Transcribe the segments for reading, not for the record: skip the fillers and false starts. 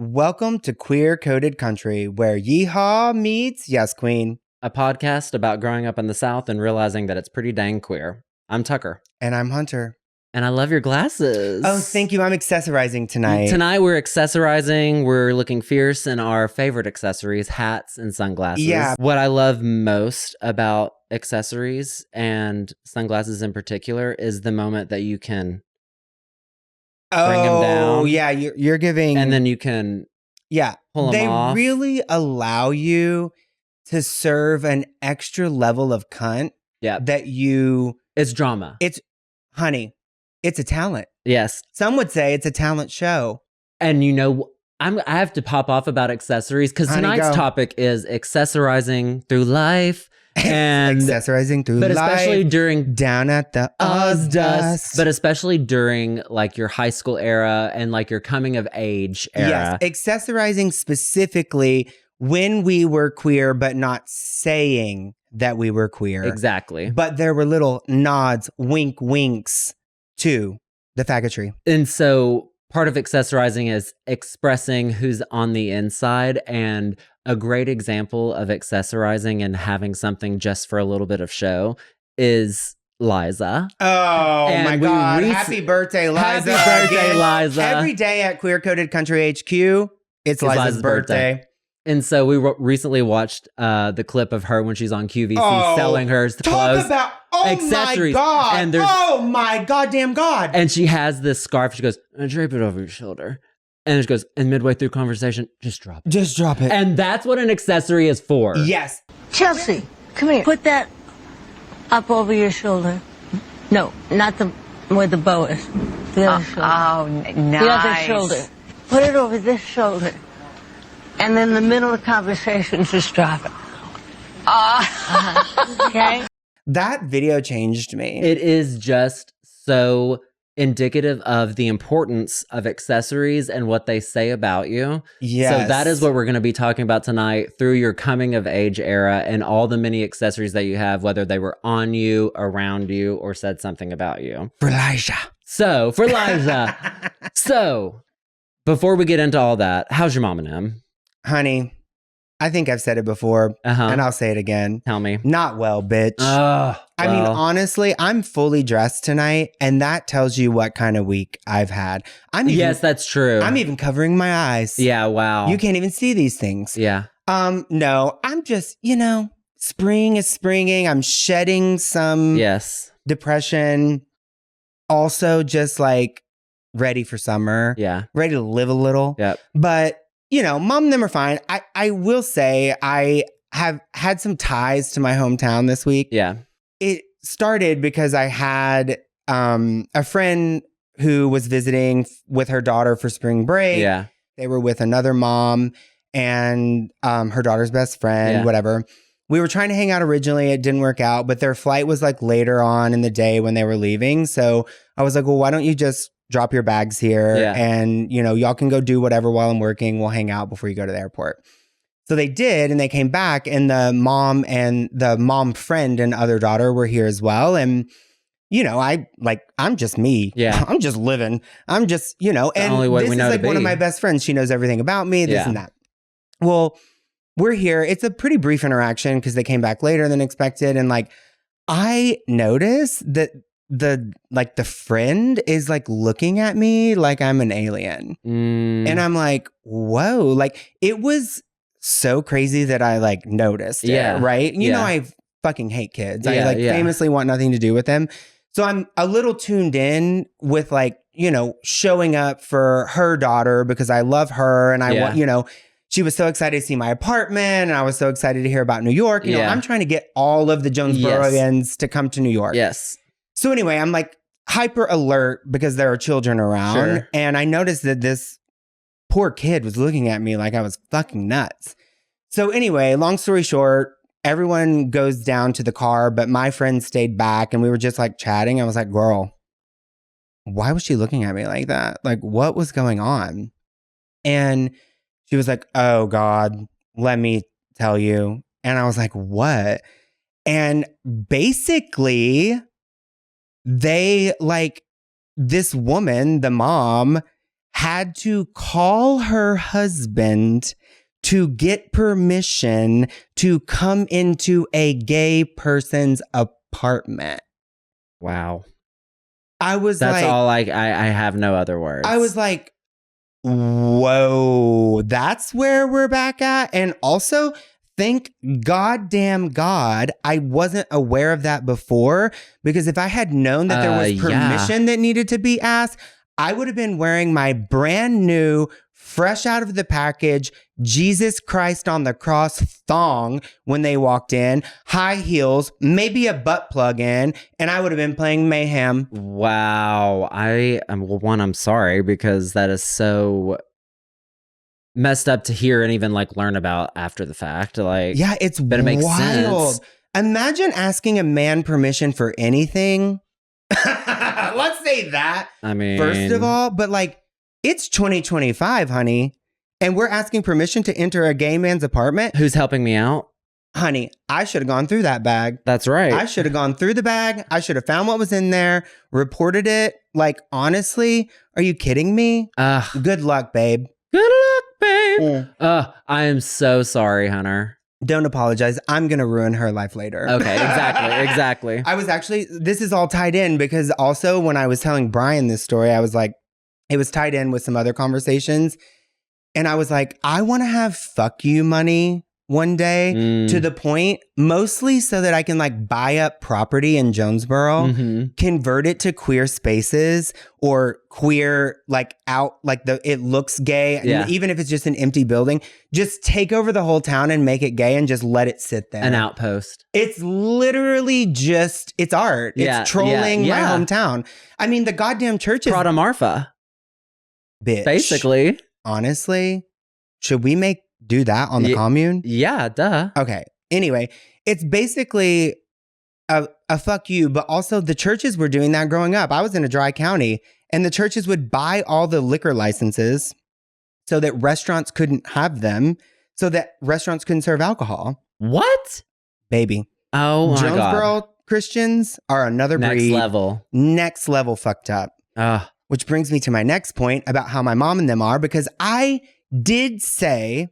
Welcome to Queer Coded Country, where Yeehaw meets Yas Queen. A podcast about growing up in the South and realizing that it's pretty dang queer. I'm Tucker. And I'm Hunter. And I love your glasses. Oh, thank you. I'm accessorizing tonight. Tonight we're accessorizing. We're looking fierce in our favorite accessories, hats and sunglasses. Yeah. What I love most about accessories and sunglasses in particular is the moment that you can bring them down. Oh, yeah. You're giving... And then you can pull them off. They really allow you to serve an extra level of cunt that you... It's drama. Honey, it's a talent. Yes. Some would say it's a talent show. And you know, I have to pop off about accessories because tonight's topic is accessorizing through life. And accessorizing through life. But especially during down at the Ozdust. But especially during like your high school era and like your coming of age era. Yes, accessorizing specifically when we were queer, but not saying that we were queer. Exactly. But there were little nods, winks to the faggotry. And so part of accessorizing is expressing who's on the inside, and a great example of accessorizing and having something just for a little bit of show is Liza. Oh my God. Happy birthday, Liza. Happy birthday, Liza. Every day at Queer Coded Country HQ, it's Liza's birthday. And so we recently watched the clip of her when she's on QVC selling her clothes. Accessories. My God. And oh my goddamn God. And she has this scarf. She goes, drape it over your shoulder. And she goes, and midway through conversation, just drop it. Just drop it. And that's what an accessory is for. Yes. Chelsea, come here. Put that up over your shoulder. No, not the where the bow is. The other shoulder. Oh, nice. The other shoulder. Put it over this shoulder. And then in the middle of conversation, just drop it. Okay? That video changed me. It is just so indicative of the importance of accessories and what they say about you. Yes. So that is what we're going to be talking about tonight through your coming of age era and all the many accessories that you have, whether they were on you, around you, or said something about you. For Liza. So, before we get into all that, how's your mom and him? Honey, I think I've said it before, and I'll say it again. Tell me. Not well, bitch. I mean, honestly, I'm fully dressed tonight, and that tells you what kind of week I've had. Yes, that's true. I'm even covering my eyes. Yeah, wow. You can't even see these things. Yeah. No, I'm just, spring is springing. I'm shedding some depression. Also, just like ready for summer. Yeah. Ready to live a little. Yep. But mom and them are fine. I will say I have had some ties to my hometown this week. Yeah. It started because I had a friend who was visiting with her daughter for spring break. Yeah. They were with another mom and her daughter's best friend, whatever. We were trying to hang out originally. It didn't work out, but their flight was like later on in the day when they were leaving. So I was like, well, why don't you just drop your bags here and, y'all can go do whatever while I'm working. We'll hang out before you go to the airport. So they did, and they came back, and the mom friend and other daughter were here as well. And, I'm just me. Yeah. I'm just living. I'm just, and only way this we know is like to one of be. my best friends. She knows everything about me, this and that. Well, we're here. It's a pretty brief interaction because they came back later than expected. And I noticed that the friend is looking at me like I'm an alien. And I'm like, whoa, it was so crazy that I noticed it, right? You know, I fucking hate kids. I famously want nothing to do with them. So I'm a little tuned in with showing up for her daughter because I love her and I want, she was so excited to see my apartment and I was so excited to hear about New York. You know, I'm trying to get all of the Jonesboroians to come to New York. Yes. So anyway, I'm hyper alert because there are children around. Sure. And I noticed that this poor kid was looking at me like I was fucking nuts. So anyway, long story short, everyone goes down to the car, but my friend stayed back and we were just chatting. I was like, girl, why was she looking at me like that? What was going on? And she was like, oh God, let me tell you. And I was like, what? And basically, they this woman, the mom, had to call her husband to get permission to come into a gay person's apartment. Wow. I was That's like... all I have no other words. I was like, whoa, that's where we're back at. And also, thank goddamn God I wasn't aware of that before, because if I had known that there was permission that needed to be asked, I would have been wearing my brand new, fresh out of the package, Jesus Christ on the cross thong when they walked in, high heels, maybe a butt plug in, and I would have been playing Mayhem. Wow. I'm sorry, because that is so messed up to hear and even like learn about after the fact. Like, yeah, it's but it makes wild. sense. Imagine asking a man permission for anything. Let's say that. I mean, first of all, but like, it's 2025, honey, and we're asking permission to enter a gay man's apartment. Who's helping me out? Honey, I should have gone through that bag. That's right. I should have gone through the bag. I should have found what was in there, reported it. Like, honestly, are you kidding me? Good luck, babe. Good luck, babe. I am so sorry, Hunter. Don't apologize. I'm going to ruin her life later. Okay, exactly. I was actually, this is all tied in because also when I was telling Brian this story, I was like, it was tied in with some other conversations. And I was like, I want to have fuck you money one day to the point, mostly so that I can like buy up property in Jonesboro, convert it to queer spaces or queer, like out, like it looks gay. Yeah. Even if it's just an empty building, just take over the whole town and make it gay and just let it sit there. An outpost. It's literally just, it's art. Yeah, it's trolling my hometown. I mean, the goddamn church is... Prada Marfa. Bitch. Basically. Honestly, should we do that on the commune? Yeah, duh. Okay. Anyway, it's basically a fuck you, but also the churches were doing that growing up. I was in a dry county and the churches would buy all the liquor licenses so that restaurants couldn't have them, so that restaurants couldn't serve alcohol. What? Baby. Oh my God. Jonesboro Christians are another breed. Next level fucked up. Which brings me to my next point about how my mom and them are, because I did say,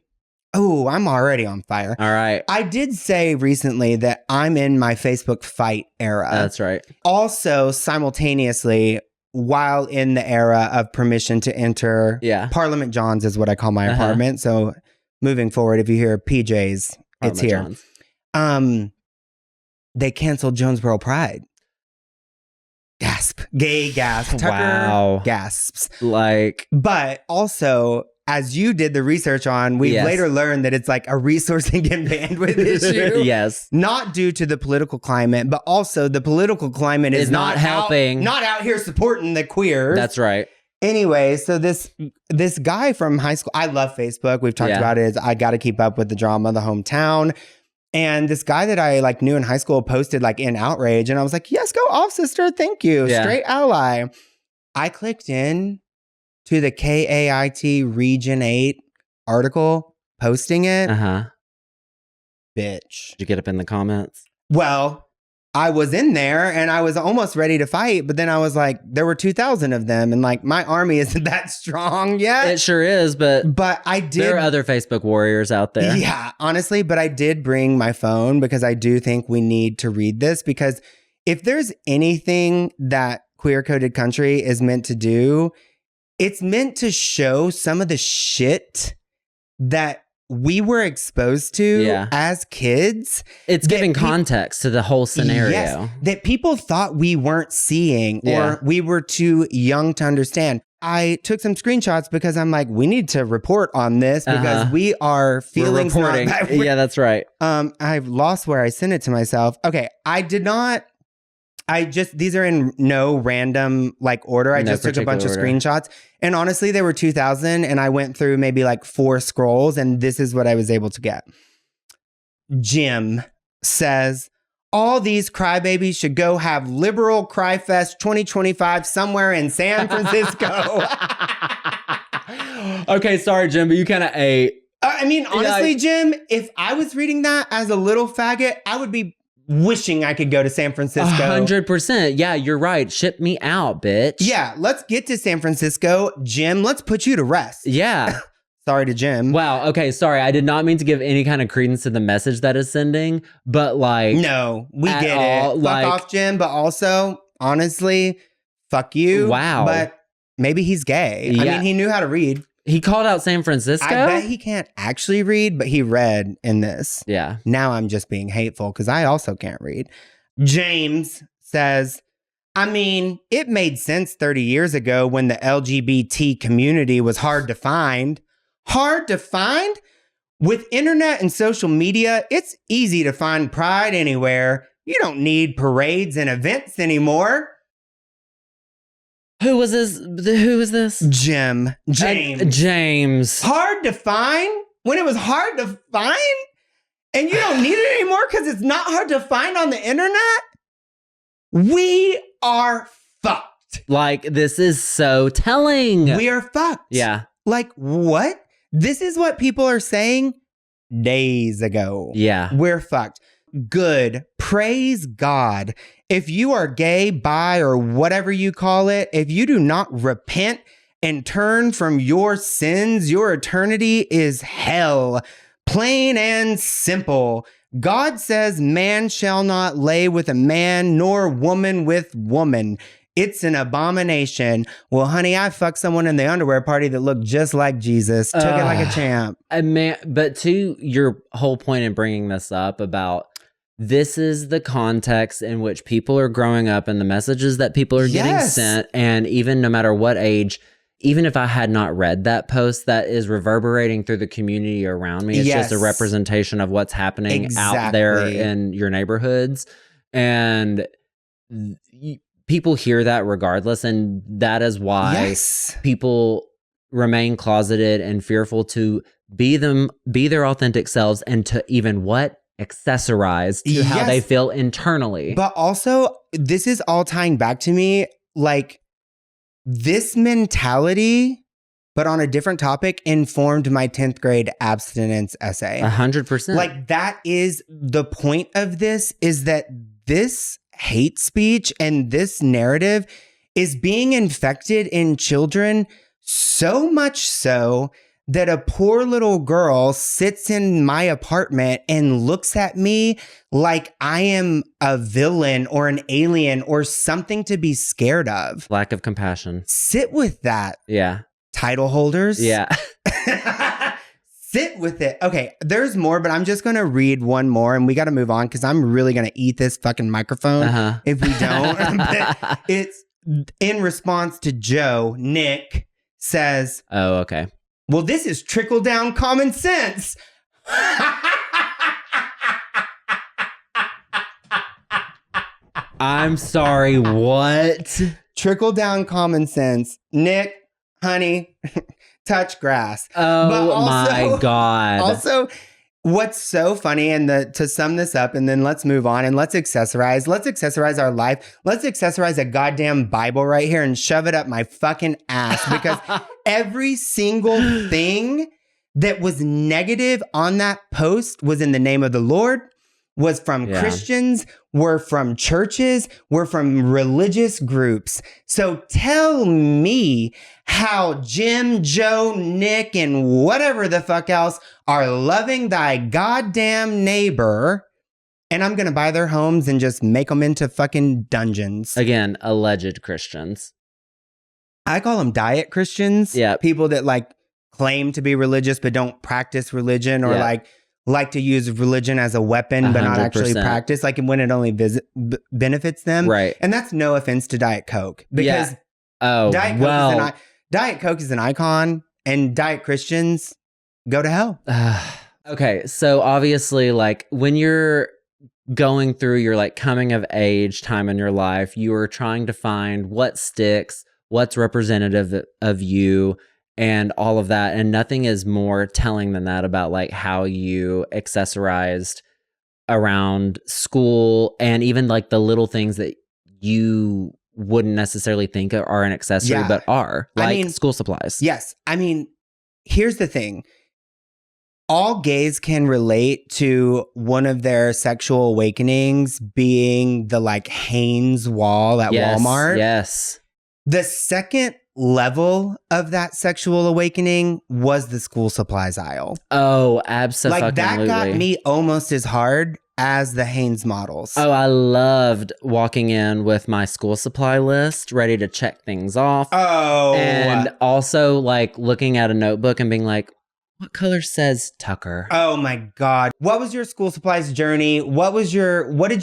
oh, I'm already on fire. All right. I did say recently that I'm in my Facebook fight era. That's right. Also, simultaneously, while in the era of permission to enter, Parliament John's is what I call my apartment. So moving forward, if you hear PJs, it's here. John's. They canceled Jonesboro Pride. Gasp. Gay gasp. Tucker gasps. Like. But also, as you did the research on, we've later learned that it's like a resourcing and bandwidth issue. Yes. Not due to the political climate, but also the political climate is not helping. Not out here supporting the queers. That's right. Anyway, so this guy from high school, I love Facebook. We've talked about it. I got to keep up with the drama of the hometown. And this guy that I like knew in high school posted like in outrage. And I was like, yes, go off, sister. Thank you. Yeah. Straight ally. I clicked in to the KAIT Region 8 article posting it. Bitch. Did you get up in the comments? Well, I was in there and I was almost ready to fight, but then I was like, there were 2,000 of them and like my army isn't that strong yet. It sure is, but I did. There are other Facebook warriors out there. Yeah, honestly, but I did bring my phone because I do think we need to read this, because if there's anything that Queer Coded Country is meant to do, it's meant to show some of the shit that we were exposed to as kids. It's giving context to the whole scenario. Yes, that people thought we weren't seeing or we were too young to understand. I took some screenshots because I'm like, we need to report on this because we are feelings reporting. Yeah, that's right. I've lost where I sent it to myself. Okay, these are in no random like order. I just took a bunch of screenshots. And honestly, there were 2,000 and I went through maybe like 4 scrolls and this is what I was able to get. Jim says, all these crybabies should go have Liberal Cry Fest 2025 somewhere in San Francisco. Okay, sorry, Jim, but you kind of ate. I mean, honestly, Jim, if I was reading that as a little faggot, I would be wishing I could go to San Francisco. 100%. Yeah, you're right. Ship me out, bitch. Yeah, let's get to San Francisco. Jim, let's put you to rest. Yeah. Sorry to Jim. Wow. Okay. Sorry. I did not mean to give any kind of credence to the message that is sending, but like. No, we get it. Fuck off, Jim. But also, honestly, fuck you. Wow. But maybe he's gay. Yeah. I mean, he knew how to read. He called out San Francisco? I bet he can't actually read, but he read in this. Yeah. Now I'm just being hateful because I also can't read. James says, I mean, it made sense 30 years ago when the LGBT community was hard to find. Hard to find? With internet and social media, it's easy to find pride anywhere. You don't need parades and events anymore. Who was this? Who is this? James. James. Hard to find? When it was hard to find? And you don't need it anymore because it's not hard to find on the internet? We are fucked. Like, this is so telling. We are fucked. Yeah. Like, what? This is what people are saying days ago. Yeah. We're fucked. Good. Praise God. If you are gay, bi, or whatever you call it, if you do not repent and turn from your sins, your eternity is hell. Plain and simple. God says man shall not lay with a man, nor woman with woman. It's an abomination. Well, honey, I fucked someone in the underwear party that looked just like Jesus. Took it like a champ. But to your whole point in bringing this up about this is the context in which people are growing up and the messages that people are getting sent. And even no matter what age, even if I had not read that post, that is reverberating through the community around me. It's just a representation of what's happening out there in your neighborhoods. And people hear that regardless. And that is why people remain closeted and fearful to be their authentic selves and to even accessorize to how they feel internally. But also, this is all tying back to me, like, this mentality, but on a different topic, informed my 10th grade abstinence essay. 100%. Like, that is the point of this, is that this hate speech and this narrative is being infected in children so much so that a poor little girl sits in my apartment and looks at me like I am a villain or an alien or something to be scared of. Lack of compassion. Sit with that. Yeah. Title holders. Yeah. Sit with it. Okay, there's more, but I'm just going to read one more and we got to move on because I'm really going to eat this fucking microphone if we don't. It's in response to Joe. Nick says, oh, okay. Well, this is trickle-down common sense. I'm sorry, what? Trickle-down common sense. Nick, honey, touch grass. Oh, my God. Also, what's so funny, and to sum this up, and then let's move on and let's accessorize. Let's accessorize our life. Let's accessorize a goddamn Bible right here and shove it up my fucking ass because every single thing that was negative on that post was in the name of the Lord, was from Christians, were from churches, were from religious groups. So tell me how Jim, Joe, Nick, and whatever the fuck else are loving thy goddamn neighbor, and I'm going to buy their homes and just make them into fucking dungeons. Again, alleged Christians. I call them diet Christians. Yeah. People that like claim to be religious but don't practice religion, or like to use religion as a weapon but not actually practice, like when it only benefits them. Right. And that's no offense to Diet Coke, because Diet Coke is an icon, and Diet Christians go to hell. Okay, so obviously, like, when you're going through your like coming of age time in your life, you are trying to find what sticks, what's representative of you, and all of that. And nothing is more telling than that about like how you accessorized around school, and even like the little things that you wouldn't necessarily think are an accessory, but are, like, school supplies. Yes. I mean, here's the thing. all gays can relate to one of their sexual awakenings being the like Hanes wall at Walmart. Yes. The second level of that sexual awakening was the school supplies aisle. Oh, absolutely. Like that got me almost as hard as the Hanes models. Oh, I loved walking in with my school supply list, ready to check things off. Oh. And also like looking at a notebook and being like, what color says Tucker? Oh my God. What was your school supplies journey? What did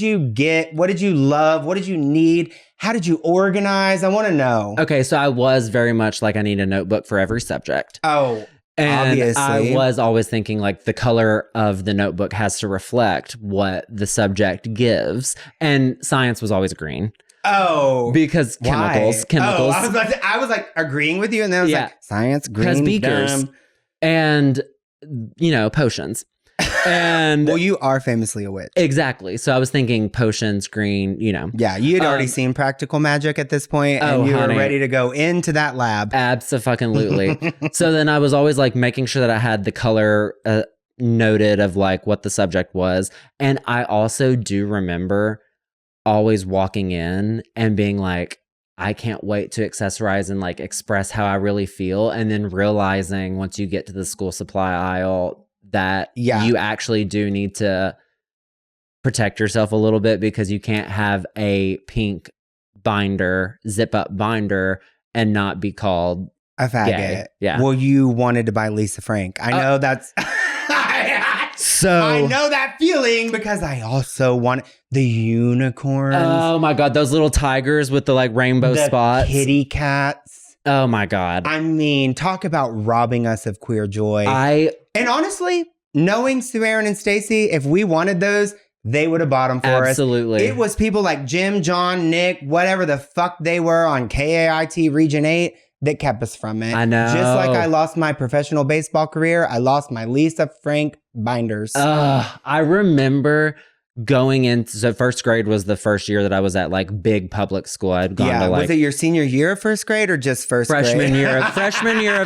you get? What did you love? What did you need? How did you organize? I want to know. Okay, so I was very much like I need a notebook for every subject. Oh, and obviously. I was always thinking like the color of the notebook has to reflect what the subject gives. And science was always green. Oh. Because chemicals. Oh, I was like agreeing with you and then I was like, science, green, beakers. dumb. And, you know, potions. And well, you are famously a witch. Exactly. So I was thinking potions, green, you know. Yeah, you had already seen Practical Magic at this point, and you were ready to go into that lab. Abso-fucking-lutely. So then I was always like making sure that I had the color noted of like what the subject was. And I also do remember always walking in and being like, I can't wait to accessorize and like express how I really feel. And then realizing once you get to the school supply aisle that you actually do need to protect yourself a little bit because you can't have a pink binder, zip up binder and not be called a faggot. Gay. Yeah. Well, you wanted to buy Lisa Frank. I know that's... So I know that feeling because I also want the unicorns. Oh my God, those little tigers with the like rainbow spots. Kitty cats. Oh my God. I mean, talk about robbing us of queer joy. And honestly, knowing Sue Aaron and Stacy, if we wanted those, they would have bought them for us. Absolutely. It was people like Jim, John, Nick, whatever the fuck they were on KAIT Region 8 that kept us from it. I know. Just like I lost my professional baseball career, I lost my Lisa Frank binders. I remember going into, so first grade was the first year that I was at like big public school. I'd gone to like. Was it your senior year of first grade or just freshman year? Freshman year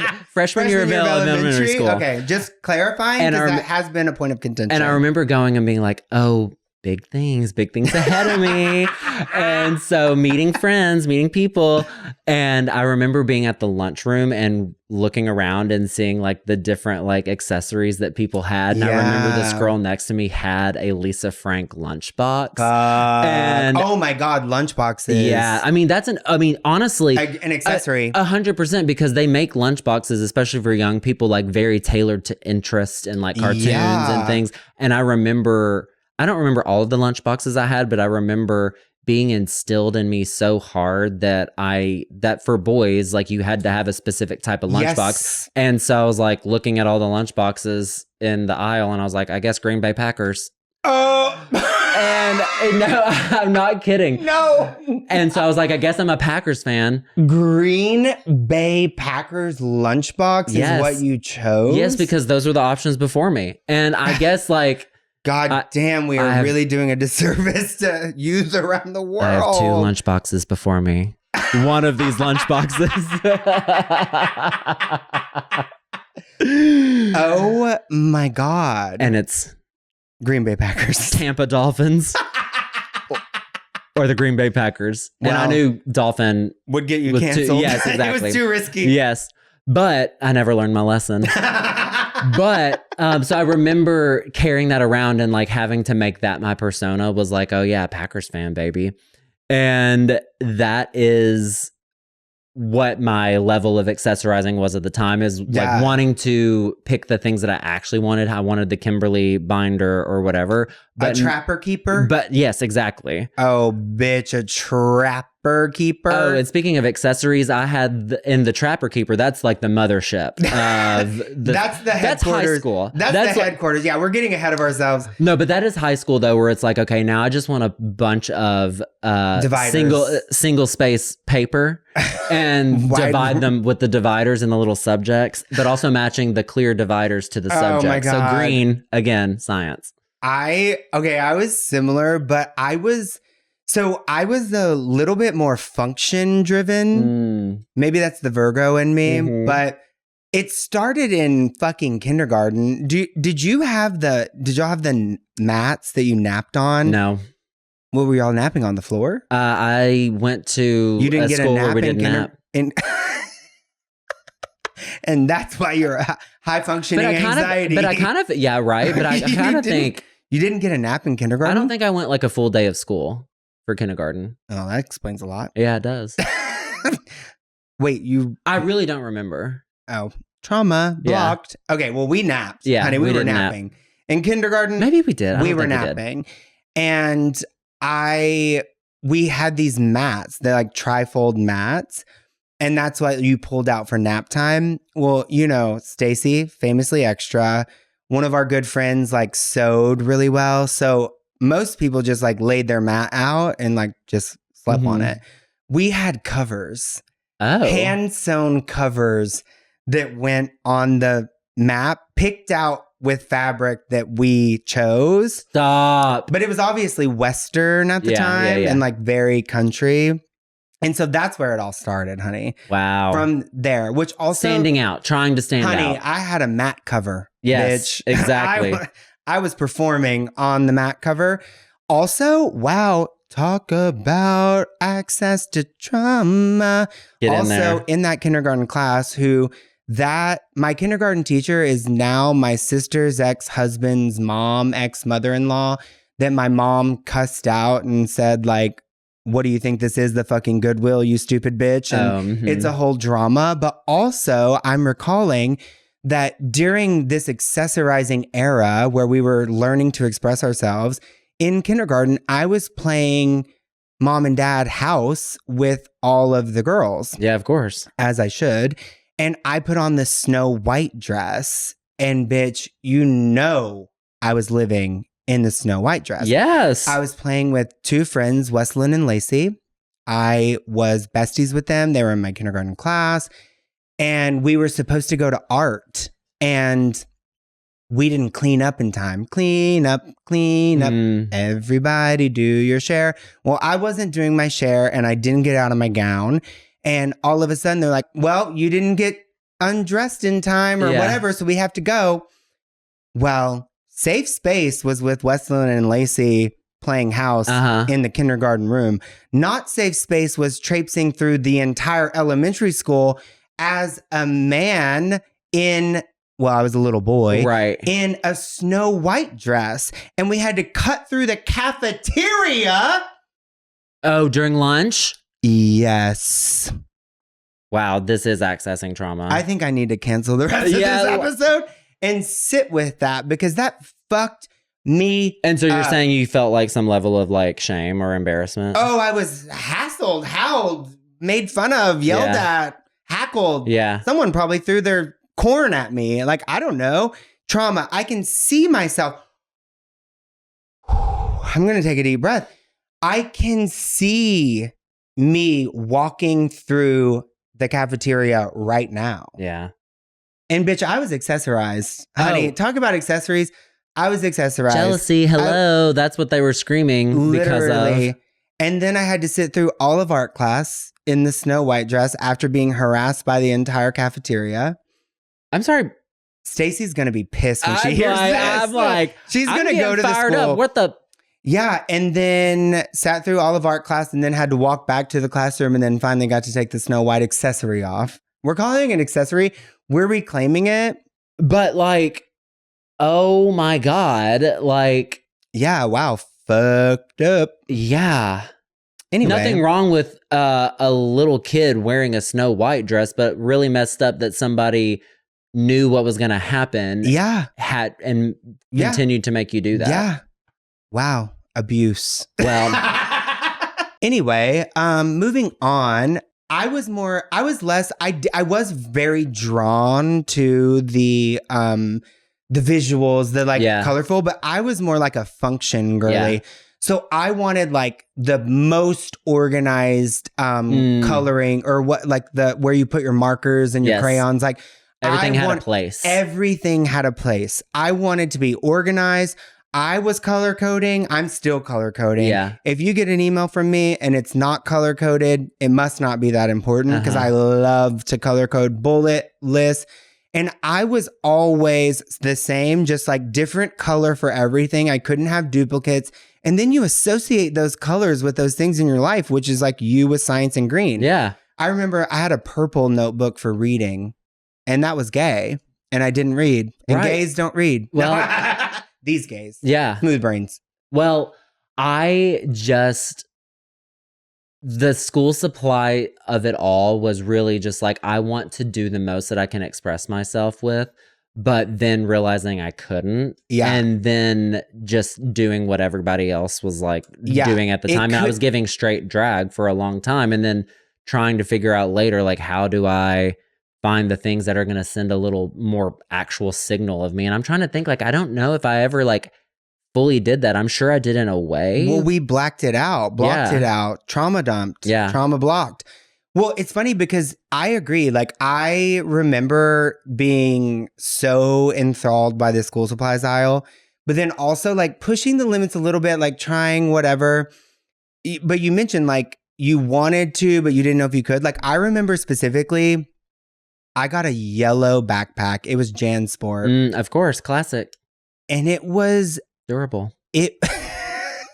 of elementary school. Okay, just clarifying because that has been a point of contention. And I remember going and being like, oh, big things ahead of me. And so meeting friends, meeting people. And I remember being at the lunchroom and looking around and seeing like the different like accessories that people had. And I remember this girl next to me had a Lisa Frank lunchbox. And oh my God, lunchboxes. Yeah. I mean, honestly, an accessory. 100% because they make lunchboxes, especially for young people, like very tailored to interest and like cartoons and things. And I don't remember all of the lunchboxes I had, but I remember being instilled in me so hard that for boys, like you had to have a specific type of lunchbox. Yes. And so I was like looking at all the lunchboxes in the aisle and I was like, I guess Green Bay Packers. Oh. And no, I'm not kidding. No. And so I was like, I guess I'm a Packers fan. Green Bay Packers lunchbox is what you chose? Yes, because those were the options before me. And I guess like, God damn, we are really doing a disservice to youth around the world. I have 2 lunchboxes before me. One of these lunchboxes. Oh my God. And it's Green Bay Packers. Tampa Dolphins. Or the Green Bay Packers. And I knew Dolphin would get you canceled. Yes, exactly. It was too risky. Yes. But I never learned my lesson. But so I remember carrying that around and like having to make that my persona was like, oh yeah, Packers fan, baby. And that is what my level of accessorizing was at the time, is like wanting to pick the things that I actually wanted. I wanted the Kimberly binder or whatever. But a trapper keeper? But yes, exactly. Oh, bitch, a trapper keeper. Oh, and speaking of accessories, I had in the trapper keeper, that's like the mothership of the, that's the headquarters. That's high school. That's the headquarters. Yeah, we're getting ahead of ourselves. No, but that is high school though, where it's like, okay, now I just want a bunch of single space paper and divide them with the dividers and the little subjects, but also matching the clear dividers to the subject. My God. So green, again, science. I was similar, but I was a little bit more function driven. Maybe that's the Virgo in me, but It started in fucking kindergarten. Did y'all have the mats that you napped on? No. What were y'all napping on the floor? I went to you didn't a get school a nap where we in didn't nap. And that's why you're high functioning anxiety. But I kind of, yeah, right. But I kind of think you didn't get a nap in kindergarten. I don't think I went like a full day of school for kindergarten. Oh, that explains a lot. Yeah, it does. Wait, I really don't remember. Oh, trauma blocked. Yeah. Okay, well, we napped. Yeah, honey, we were napping nap. In kindergarten. Maybe we did. We were napping, and we had these mats. They're like trifold mats. And that's what you pulled out for nap time. Well, you know, Stacy, famously extra, one of our good friends, like sewed really well. So most people just like laid their mat out and like just slept on it. We had covers, hand sewn covers that went on the mat, picked out with fabric that we chose. Stop. But it was obviously Western at the time and like very country. And so that's where it all started, honey. Wow. From there, which also... trying to stand out. Honey, I had a mat cover, yes, bitch. Exactly. I was performing on the mat cover. Also, wow, talk about access to trauma. Also, in that kindergarten class, my kindergarten teacher is now my sister's ex-husband's mom, ex-mother-in-law, that my mom cussed out and said, like, what do you think this is? The fucking Goodwill, you stupid bitch. And it's a whole drama. But also, I'm recalling that during this accessorizing era where we were learning to express ourselves, in kindergarten, I was playing mom and dad house with all of the girls. Yeah, of course. As I should. And I put on this Snow White dress. And bitch, you know I was living in the Snow White dress. Yes. I was playing with two friends, Wesleyan and Lacey. I was besties with them. They were in my kindergarten class. And we were supposed to go to art. And we didn't clean up in time. Clean up. Everybody do your share. Well, I wasn't doing my share and I didn't get out of my gown. And all of a sudden they're like, well, you didn't get undressed in time or whatever. So we have to go. Well, Safe Space was with Wesleyan and Lacey playing house in the kindergarten room. Not Safe Space was traipsing through the entire elementary school as a man I was a little boy. Right. In a Snow White dress. And we had to cut through the cafeteria. Oh, during lunch? Yes. Wow, this is accessing trauma. I think I need to cancel the rest of this episode and sit with that because that fucked me. And so you're saying you felt like some level of like shame or embarrassment? Oh, I was hassled, howled, made fun of, yelled at, hackled. Yeah. Someone probably threw their corn at me. Like, I don't know. Trauma. I can see myself. I'm going to take a deep breath. I can see me walking through the cafeteria right now. Yeah. And bitch, I was accessorized. Honey, talk about accessories. I was accessorized. Jealousy, hello. That's what they were screaming because of. And then I had to sit through all of art class in the Snow White dress after being harassed by the entire cafeteria. I'm sorry. Stacy's going to be pissed when she hears this. I'm like, she's going to go to the school. Up. What the? Yeah. And then sat through all of art class and then had to walk back to the classroom and then finally got to take the Snow White accessory off. We're calling it an accessory. We're reclaiming it. But like, oh my God. Like. Yeah. Wow. Fucked up. Yeah. Anyway. Nothing wrong with a little kid wearing a Snow White dress, but really messed up that somebody knew what was going to happen. Yeah. Continued to make you do that. Yeah. Wow. Abuse. Well. Anyway, moving on. I was very drawn to the visuals, the like colorful, but I was more like a function girly. Yeah. So I wanted like the most organized coloring or where you put your markers and your crayons. Like everything had a place. Everything had a place. I wanted to be organized. I was color coding. I'm still color coding. Yeah. If you get an email from me and it's not color coded, it must not be that important because I love to color code bullet lists. And I was always the same, just like different color for everything. I couldn't have duplicates. And then you associate those colors with those things in your life, which is like you with science and green. Yeah. I remember I had a purple notebook for reading, and that was gay, and I didn't read. And gays don't read. Well, these gays. Yeah. Smooth brains. Well, the school supply of it all was really just like, I want to do the most that I can express myself with, but then realizing I couldn't. Yeah. And then just doing what everybody else was like doing at the time. And I was giving straight drag for a long time. And then trying to figure out later, like, how do I find the things that are going to send a little more actual signal of me? And I'm trying to think, like, I don't know if I ever like fully did that. I'm sure I did in a way. Well, we blocked it out, trauma dumped, trauma blocked. Well, it's funny because I agree. Like, I remember being so enthralled by the school supplies aisle, but then also like pushing the limits a little bit, like trying whatever. But you mentioned like you wanted to, but you didn't know if you could. Like, I remember specifically, I got a yellow backpack. It was JanSport. Of course, classic. And it was durable. It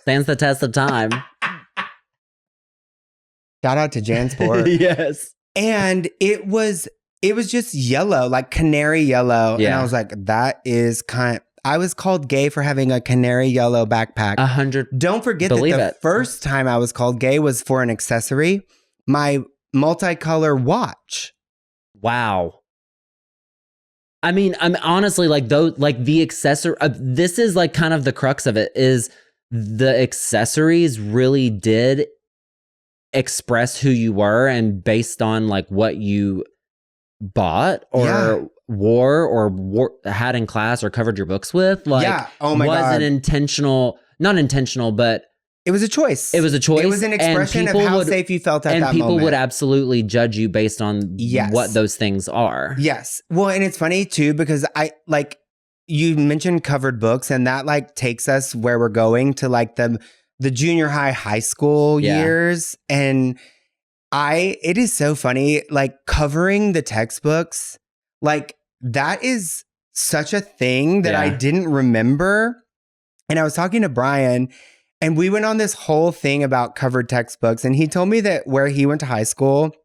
stands the test of time. Shout out to JanSport. Yes. And it was just yellow, like canary yellow. Yeah. And I was like, that is I was called gay for having a canary yellow backpack. 100. Don't forget that the first time I was called gay was for an accessory, my multicolor watch. Wow. I mean, I'm honestly like those, like the accessory, this is like kind of the crux of it, is the accessories really did express who you were, and based on like what you bought or wore or had in class or covered your books with, like, oh my God, wasn't intentional, not intentional, but it was a choice. It was a choice. It was an expression of how safe you felt at that moment. And people would absolutely judge you based on what those things are. Yes. Well, and it's funny too, because you mentioned covered books, and that like takes us where we're going to like the junior high school years. And it is so funny, like covering the textbooks, like that is such a thing that I didn't remember. And I was talking to Brian, and we went on this whole thing about covered textbooks. And he told me that where he went to high school,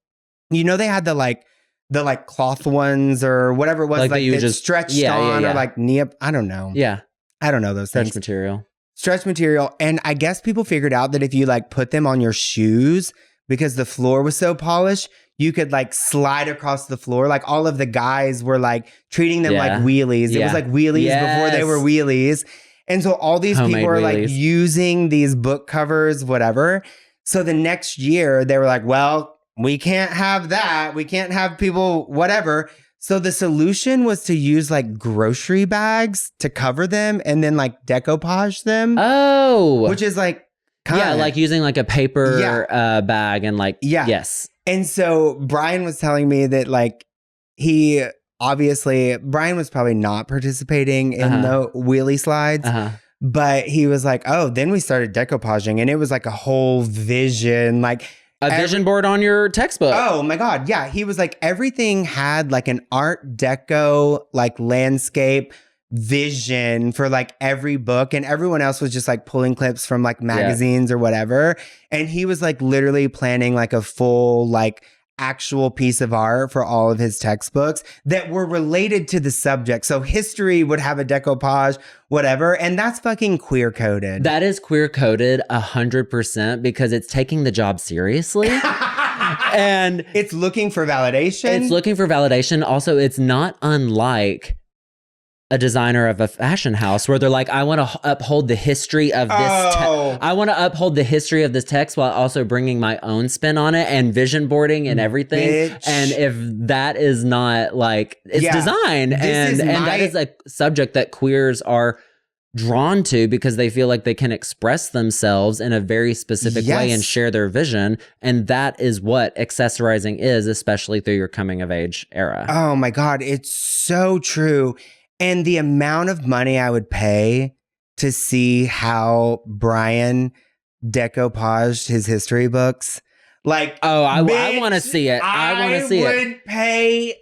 you know, they had the cloth ones or whatever it was, like you just stretched on or like I don't know. Yeah. I don't know those things. Stretch material. And I guess people figured out that if you like put them on your shoes, because the floor was so polished, you could like slide across the floor. Like all of the guys were like treating them like wheelies. It was like wheelies before they were wheelies. And so all these people are like using these book covers, whatever. So the next year they were like, well, we can't have that. We can't have people, whatever. So the solution was to use like grocery bags to cover them and then like decoupage them. Oh. Which is like, like using like a paper bag and like, yes. And so Brian was telling me that like Brian was probably not participating in the wheelie slides, but he was like, oh, then we started decoupaging, and it was like a whole vision, like a vision board on your textbook. Oh my God. Yeah. He was like, everything had like an Art Deco, like landscape vision for like every book, and everyone else was just like pulling clips from like magazines or whatever. And he was like literally planning like a full, like actual piece of art for all of his textbooks that were related to the subject. So history would have a decoupage, whatever. And that's fucking queer coded. That is queer coded 100%, because it's taking the job seriously. And it's looking for validation. Also, it's not unlike a designer of a fashion house where they're like, I want to uphold the history of this. I want to uphold the history of this text while also bringing my own spin on it and vision boarding and everything. Bitch. And if that is not like, it's design, and that is a subject that queers are drawn to because they feel like they can express themselves in a very specific way and share their vision. And that is what accessorizing is, especially through your coming of age era. Oh my God. It's so true. And the amount of money I would pay to see how Brian decoupaged his history books. Like, I want to see it. I want to see it. I would pay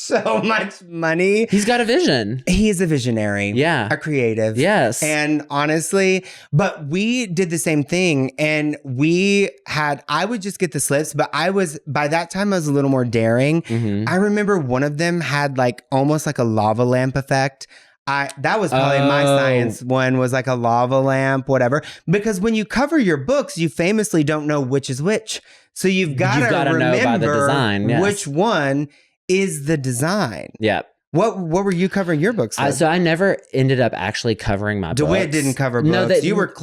so much money. He's got a vision. He's a visionary. Yeah. A creative. Yes. And honestly, but we did the same thing. And I would just get the slips, but by that time, I was a little more daring. Mm-hmm. I remember one of them had like almost like a lava lamp effect. That was probably my science one, was like a lava lamp, whatever. Because when you cover your books, you famously don't know which is which. So you've got to remember know by the design, yes. which one is the design. Yep. What were you covering your books with? So I never ended up actually covering my books. DeWitt didn't cover books. No,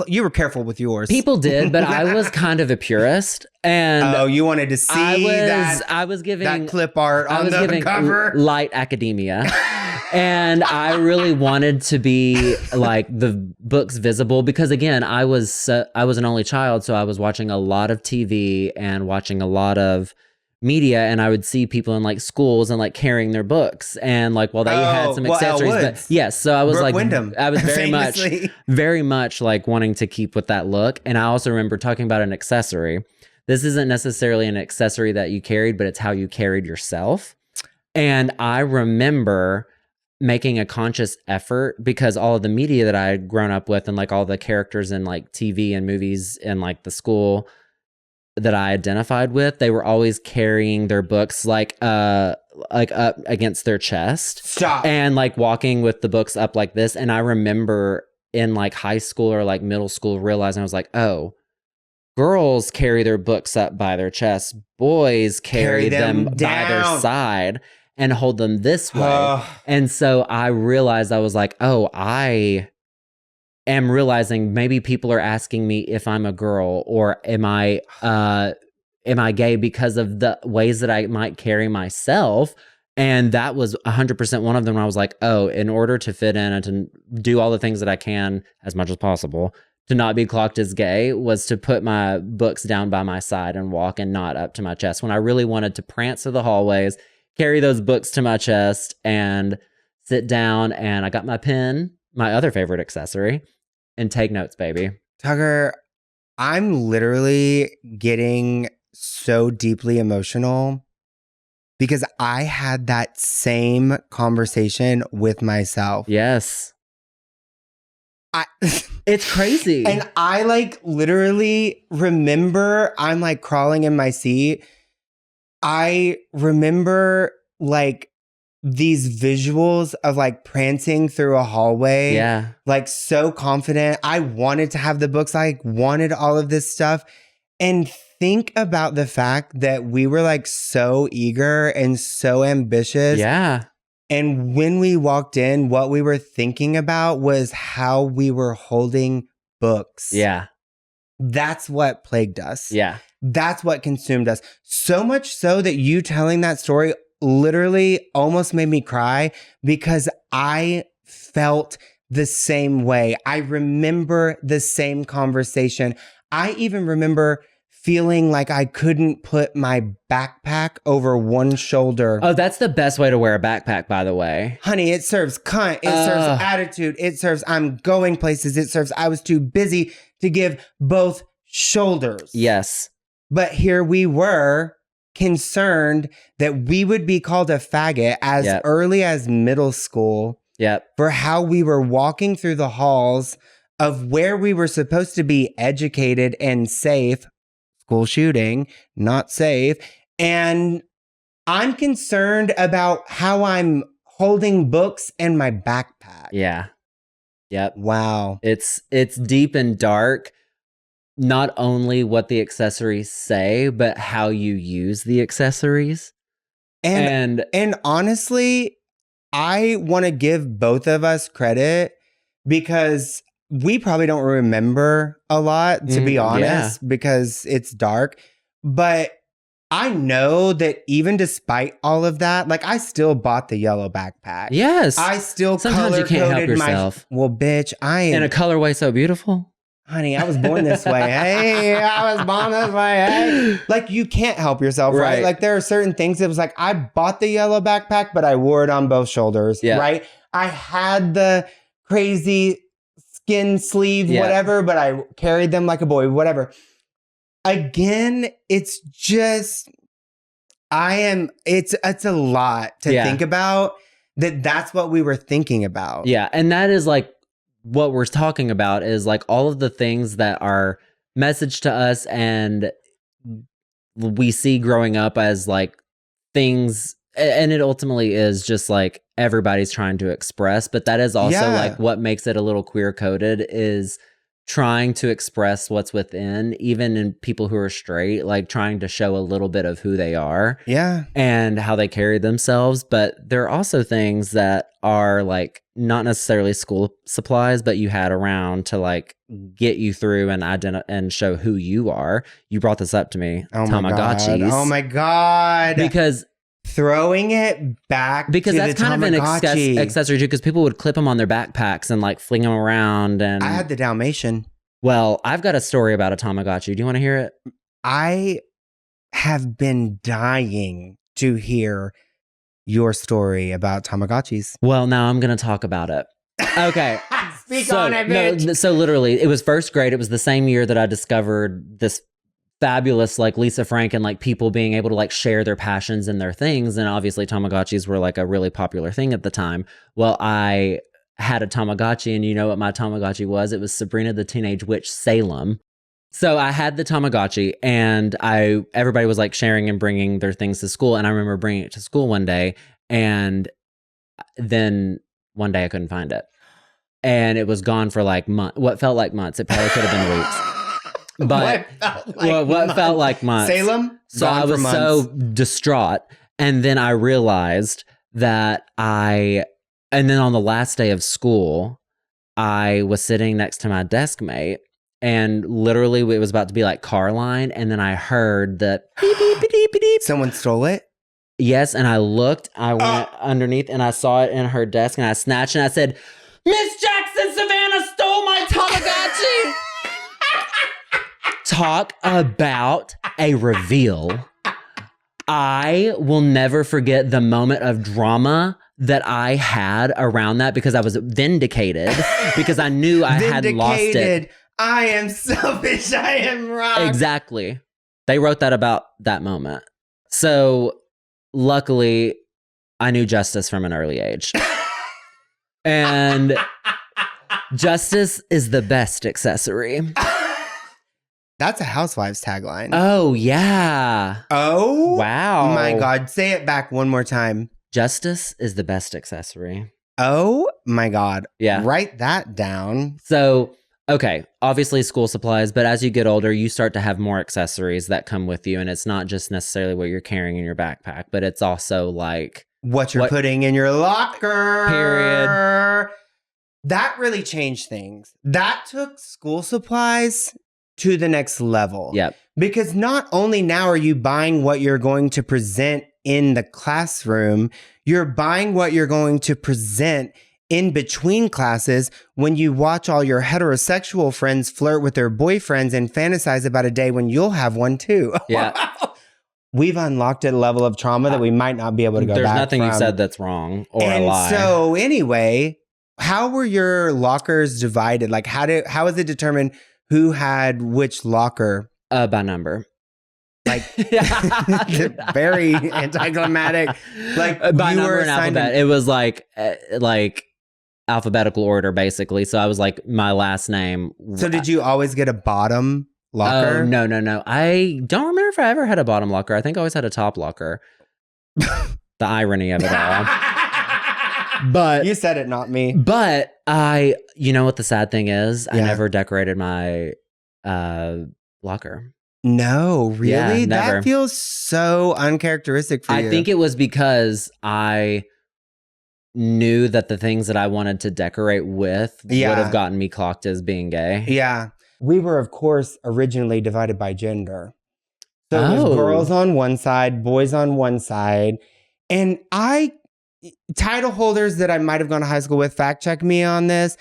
you were careful with yours. People did, but I was kind of a purist. And you wanted to see I was giving that clip art on the cover? Light academia. And I really wanted to be like the books visible because, again, I was an only child, so I was watching a lot of TV and watching a lot of media, and I would see people in like schools and like carrying their books, and like they had some accessories. But yes, so I was Brooke like, Wyndham, I was very much like wanting to keep with that look. And I also remember talking about an accessory. This isn't necessarily an accessory that you carried, but it's how you carried yourself. And I remember making a conscious effort because all of the media that I had grown up with and like all the characters in like TV and movies and like the school that I identified with, they were always carrying their books like up against their chest. Stop. And like walking with the books up like this. And I remember in like high school or like middle school realizing I was like, oh, girls carry their books up by their chest. Boys carry them by their side and hold them this way. And so I realized, I was like, oh, I am realizing maybe people are asking me if I'm a girl, or am I gay because of the ways that I might carry myself. And that was 100% one of them. I was like, oh, in order to fit in and to do all the things that I can as much as possible to not be clocked as gay, was to put my books down by my side and walk, and not up to my chest, when I really wanted to prance through the hallways, carry those books to my chest and sit down. And I got my pen, my other favorite accessory, and take notes, baby. Tucker, I'm literally getting so deeply emotional because I had that same conversation with myself. Yes. It's crazy. And I like literally remember, I'm like crawling in my seat. I remember like these visuals of like prancing through a hallway. Yeah. Like so confident. I wanted to have the books. I wanted all of this stuff. And think about the fact that we were like so eager and so ambitious. Yeah. And when we walked in, what we were thinking about was how we were holding books. Yeah. That's what plagued us. Yeah. That's what consumed us. So much so that you telling that story literally almost made me cry, because I felt the same way. I remember the same conversation. I even remember feeling like I couldn't put my backpack over one shoulder. Oh, that's the best way to wear a backpack, by the way. Honey, it serves cunt. It serves attitude. It serves I'm going places. It serves I was too busy to give both shoulders. Yes. But here we were, concerned that we would be called a faggot as early as middle school. Yep. For how we were walking through the halls of where we were supposed to be educated and safe. School shooting, not safe. And I'm concerned about how I'm holding books in my backpack. Yeah. Yep. Wow. It's deep and dark. Not only what the accessories say, but how you use the accessories. And honestly, I want to give both of us credit, because we probably don't remember a lot, to be honest, because it's dark. But I know that even despite all of that, like I still bought the yellow backpack. Yes. I still sometimes you can't help yourself. Well, bitch, I am. In a colorway so beautiful. Honey, I was born this way. Hey, I was born this way. Hey. Like, you can't help yourself, right? Like, there are certain things that was like, I bought the yellow backpack, but I wore it on both shoulders, right? I had the crazy skin sleeve, whatever, but I carried them like a boy, whatever. Again, it's just, It's a lot to think about. That's what we were thinking about. Yeah. And that is like what we're talking about is like all of the things that are messaged to us and we see growing up as like things, and it ultimately is just like everybody's trying to express, but that is also like what makes it a little queer coded is trying to express what's within, even in people who are straight, like trying to show a little bit of who they are and how they carry themselves. But there are also things that are like not necessarily school supplies, but you had around to like get you through and show who you are. You brought this up to me. Tamagotchis. Oh my God. Because throwing it back because to that's the kind of Tamagotchi. an accessory too, because people would clip them on their backpacks and like fling them around. And I had the Dalmatian. Well, I've got a story about a Tamagotchi. Do you want to hear it? I have been dying to hear your story about Tamagotchis. Well, now I'm going to talk about it. Okay. Speak on it, bitch. No, so literally, it was first grade. It was the same year that I discovered this fabulous like Lisa Frank and like people being able to like share their passions and their things. And obviously Tamagotchis were like a really popular thing at the time. Well, I had a Tamagotchi, and you know what my Tamagotchi was? It was Sabrina the Teenage Witch Salem. So I had the Tamagotchi, and everybody was like sharing and bringing their things to school. And I remember bringing it to school one day, and then one day I couldn't find it. And it was gone for like what felt like months. It probably could have been weeks. But what felt like months. Salem? So I was so distraught. And then I realized that and then on the last day of school, I was sitting next to my desk mate, and literally it was about to be like car line. And then I heard the beep, beep, beep, beep, beep. Someone stole it? Yes. And I looked, I went underneath and I saw it in her desk, and I snatched and I said, Miss Jackson Savannah stole my Tamagotchi. Talk about a reveal. I will never forget the moment of drama that I had around that, because I was vindicated because I knew I had lost it. I am selfish. I am wrong. Exactly. They wrote that about that moment. So luckily, I knew justice from an early age. And justice is the best accessory. That's a Housewives tagline. Oh, yeah. Oh, wow. My God. Say it back one more time. Justice is the best accessory. Oh, my God. Yeah. Write that down. So, okay, obviously school supplies, but as you get older, you start to have more accessories that come with you. And it's not just necessarily what you're carrying in your backpack, but it's also like what you're putting in your locker. Period. That really changed things. That took school supplies to the next level. Yep. Because not only now are you buying what you're going to present in the classroom, you're buying what you're going to present in between classes when you watch all your heterosexual friends flirt with their boyfriends and fantasize about a day when you'll have one too. Yeah. We've unlocked a level of trauma that we might not be able to go back from. There's nothing you said that's wrong or a lie. So anyway, how were your lockers divided? Like how is it determined who had which locker? By number. Like very anticlimactic. Like by number and alphabet. It was like alphabetical order basically. So I was like my last name. So did you always get a bottom locker? Oh, no. I don't remember if I ever had a bottom locker. I think I always had a top locker. The irony of it all. But you said it, not me. But you know what the sad thing is? I never decorated my locker. No, really? Yeah, never. That feels so uncharacteristic for you. I think it was because I knew that the things that I wanted to decorate with would have gotten me clocked as being gay. Yeah. We were, of course, originally divided by gender. So it was girls on one side, boys on one side. And title holders that I might have gone to high school with, fact check me on this,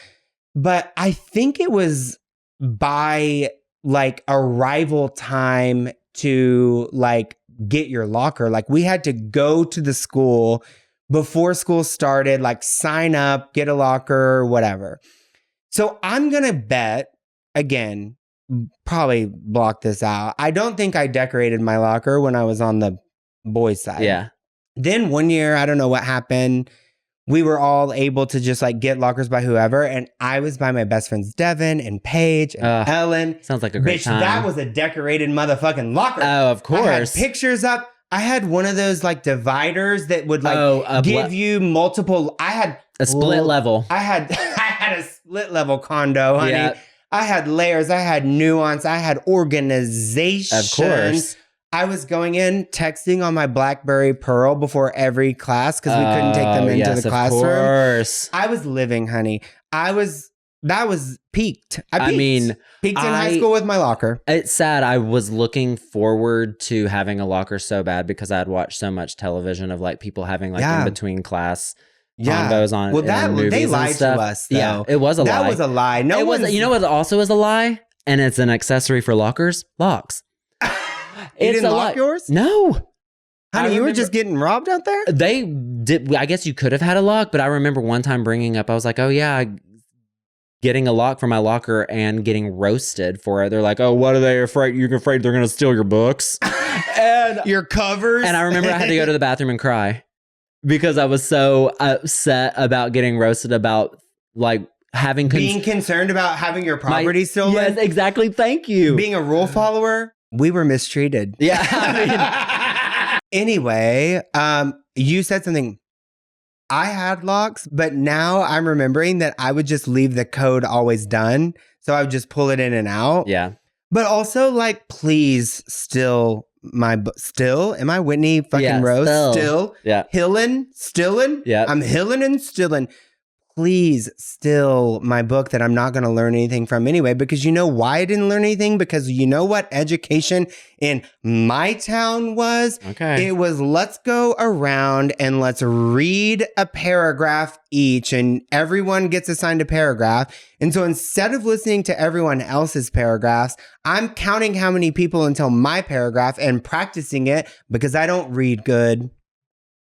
but I think it was by like arrival time to like get your locker. Like we had to go to the school before school started, like sign up, get a locker, whatever. So I'm going to bet, again, probably block this out. I don't think I decorated my locker when I was on the boys' side. Yeah. Then one year, I don't know what happened. We were all able to just like get lockers by whoever. And I was by my best friends, Devin and Paige and Ellen. Sounds like a great time. That was a decorated motherfucking locker. Oh, of course. I had pictures up. I had one of those like dividers that would like give you multiple. I had a split level. I had a split level condo, honey. Yeah. I had layers. I had nuance. I had organization. Of course. I was going in texting on my BlackBerry Pearl before every class because we couldn't take them into the classroom. Of course. I was living, honey. That was peaked. I mean, peaked in high school with my locker. It's sad. I was looking forward to having a locker so bad because I had watched so much television of like people having like in between class combos on. Well, they lied to us. Though. Yeah, it was a lie. That was a lie. No, you know what also is a lie, and it's an accessory for lockers. Locks. You didn't lock yours? No. Honey, you were just getting robbed out there? They did. I guess you could have had a lock, but I remember one time bringing up, I was like, oh yeah, getting a lock for my locker and getting roasted for it. They're like, oh, what are they afraid? You're afraid they're going to steal your books? And your covers? And I remember I had to go to the bathroom and cry because I was so upset about getting roasted about like having... Being concerned about having your property stolen? Yes, exactly. Thank you. Being a rule follower? We were mistreated. Yeah. I mean. Anyway, you said something. I had locks, but now I'm remembering that I would just leave the code always done. So I would just pull it in and out. Yeah. But also, like, please still am I Whitney fucking Rose? Still. Yeah. Stillin'? Yeah. I'm hilling and stillin'. Please still my book that I'm not going to learn anything from anyway, because you know why I didn't learn anything? Because you know what education in my town was? Okay. It was let's go around and let's read a paragraph each and everyone gets assigned a paragraph. And so instead of listening to everyone else's paragraphs, I'm counting how many people until my paragraph and practicing it because I don't read good.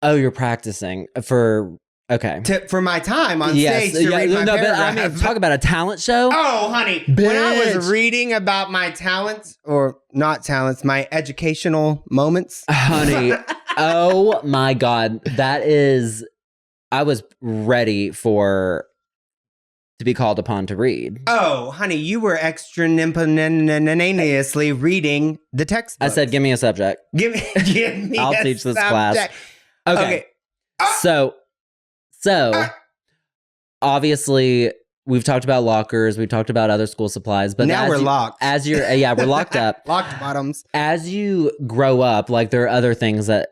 Oh, you're practicing for... Okay. For my time on stage to read my paragraph. But I mean, talk about a talent show. Oh, honey. Bitch. When I was reading about my talents, or not talents, my educational moments. Honey, oh my God. I was ready to be called upon to read. Oh, honey, you were extemporaneously reading the textbook. I said, give me a subject. Give me I'll teach this class. Okay. So, obviously, we've talked about lockers, we've talked about other school supplies, but now we're locked. We're locked up. Locked bottoms. As you grow up, like there are other things that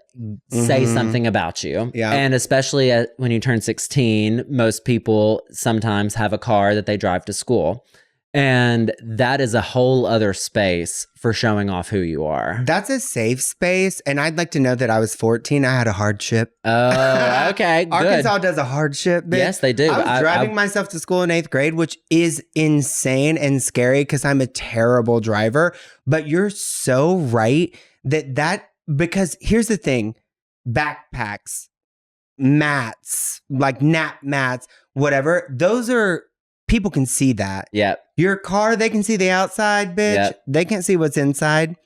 say something about you. Yeah. And especially when you turn 16, most people sometimes have a car that they drive to school. And that is a whole other space for showing off who you are. That's a safe space. And I'd like to know that I was 14. I had a hardship. Oh, okay. Arkansas does a hardship, bitch. Yes, they do. I was driving myself to school in 8th grade, which is insane and scary because I'm a terrible driver. But you're so right because here's the thing. Backpacks, mats, like nap mats, whatever. Those are... People can see that. Yep. Your car, they can see the outside, bitch. Yep. They can't see what's inside.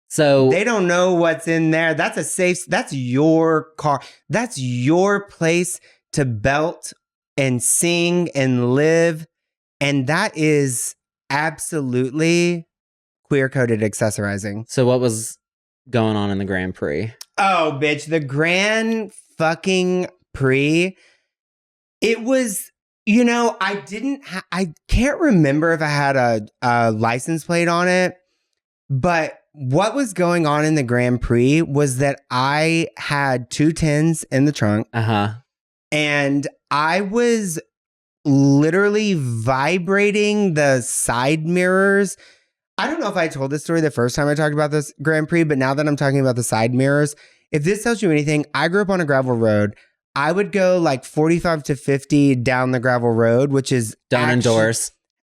So they don't know what's in there. That's your car. That's your place to belt and sing and live. And that is absolutely queer-coded accessorizing. So what was going on in the Grand Prix? Oh, bitch. The Grand fucking Prix. It was... You know, I can't remember if I had a license plate on it, but what was going on in the Grand Prix was that I had 2 tins in the trunk. And I was literally vibrating the side mirrors. I don't know if I told this story the first time I talked about this Grand Prix, but now that I'm talking about the side mirrors, if this tells you anything, I grew up on a gravel road. I would go like 45 to 50 down the gravel road, which is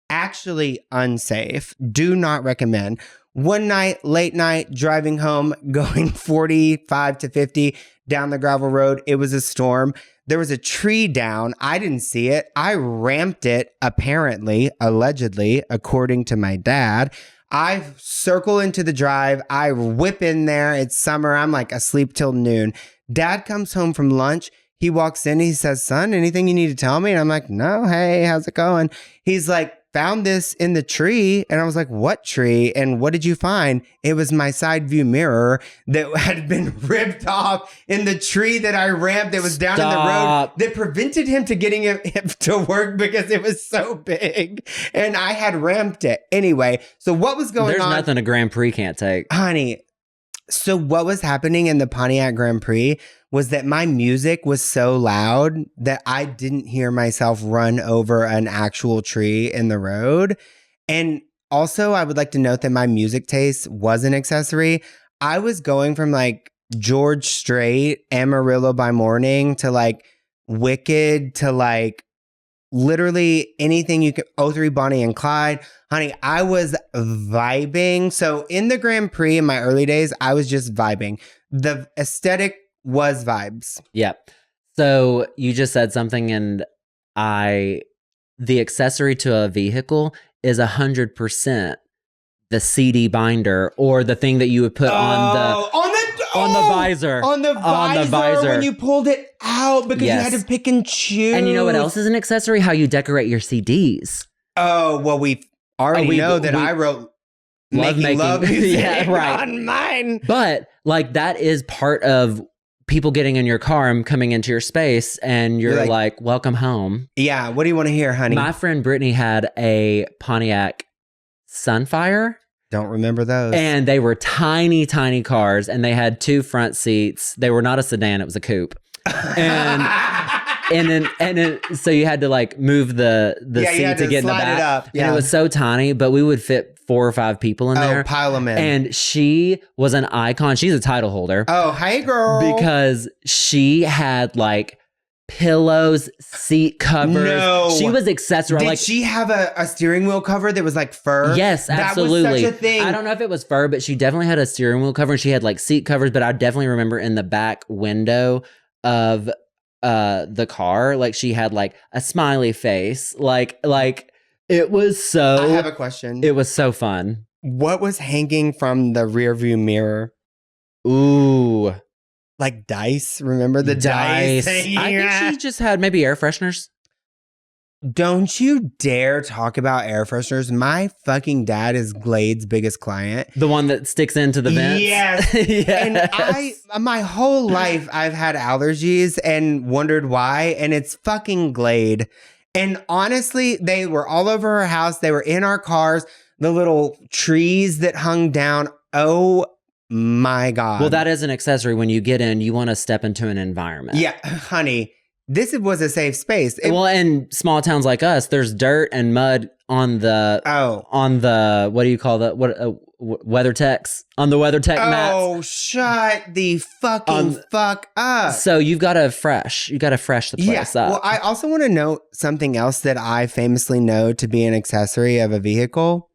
actually unsafe. Do not recommend. One night, late night, driving home, going 45 to 50 down the gravel road. It was a storm. There was a tree down. I didn't see it. I ramped it, apparently, allegedly, according to my dad. I circle into the drive. I whip in there. It's summer. I'm like asleep till noon. Dad comes home from lunch. He walks in. He says, son, anything you need to tell me? And I'm like, no, hey, how's it going? He's like, found this in the tree. And I was like, what tree? And what did you find? It was my side view mirror that had been ripped off in the tree that I ramped that was down in the road that prevented him to getting it to work because it was so big. And I had ramped it. Anyway, so what was going on? There's nothing a Grand Prix can't take. Honey, so what was happening in the Pontiac Grand Prix was that my music was so loud that I didn't hear myself run over an actual tree in the road. And also, I would like to note that my music taste was an accessory. I was going from like George Strait, Amarillo by Morning to like Wicked to like literally anything you could. 03 Bonnie and Clyde. Honey, I was vibing. So in the Grand Prix in my early days, I was just vibing. The aesthetic was vibes. Yep. So you just said something, and the accessory to a vehicle is 100% the CD binder or the thing that you would put on the visor. On the visor when you pulled it out because you had to pick and choose. And you know what else is an accessory? How you decorate your CDs. Oh, well, we already know that I wrote making love music on mine. But like that is part of people getting in your car and coming into your space, and you're like, welcome home. Yeah. What do you want to hear, honey? My friend Brittany had a Pontiac Sunfire. Don't remember those. And they were tiny, tiny cars, and they had 2 front seats. They were not a sedan, it was a coupe. And then so you had to like move the seat to get in the back. It up. Yeah. And it was so tiny, but we would fit 4 or 5 people in there. Oh, pile them in. And she was an icon. She's a title holder. Oh, hey girl. Because she had like pillows, seat covers. No. She was accessorized. Did she have a steering wheel cover that was like fur? Yes, absolutely. That was such a thing. I don't know if it was fur, but she definitely had a steering wheel cover, and she had like seat covers, but I definitely remember in the back window of the car, like she had like a smiley face. Like it was so... I have a question. It was so fun. What was hanging from the rear view mirror? Ooh. Like dice? Remember the dice? I think she just had maybe air fresheners. Don't you dare talk about air fresheners. My fucking dad is Glade's biggest client. The one that sticks into the vents? Yes. Yes. And my whole life, I've had allergies and wondered why. And it's fucking Glade. And honestly, they were all over our house. They were in our cars. The little trees that hung down. Oh my God. Well, that is an accessory. When you get in, you want to step into an environment. Yeah, honey. This was a safe space. Well, in small towns like us, there's dirt and mud on the what do you call that? WeatherTechs, on the WeatherTech mats. Oh, shut the fucking fuck up. So you got to fresh the place up. Well, I also want to note something else that I famously know to be an accessory of a vehicle.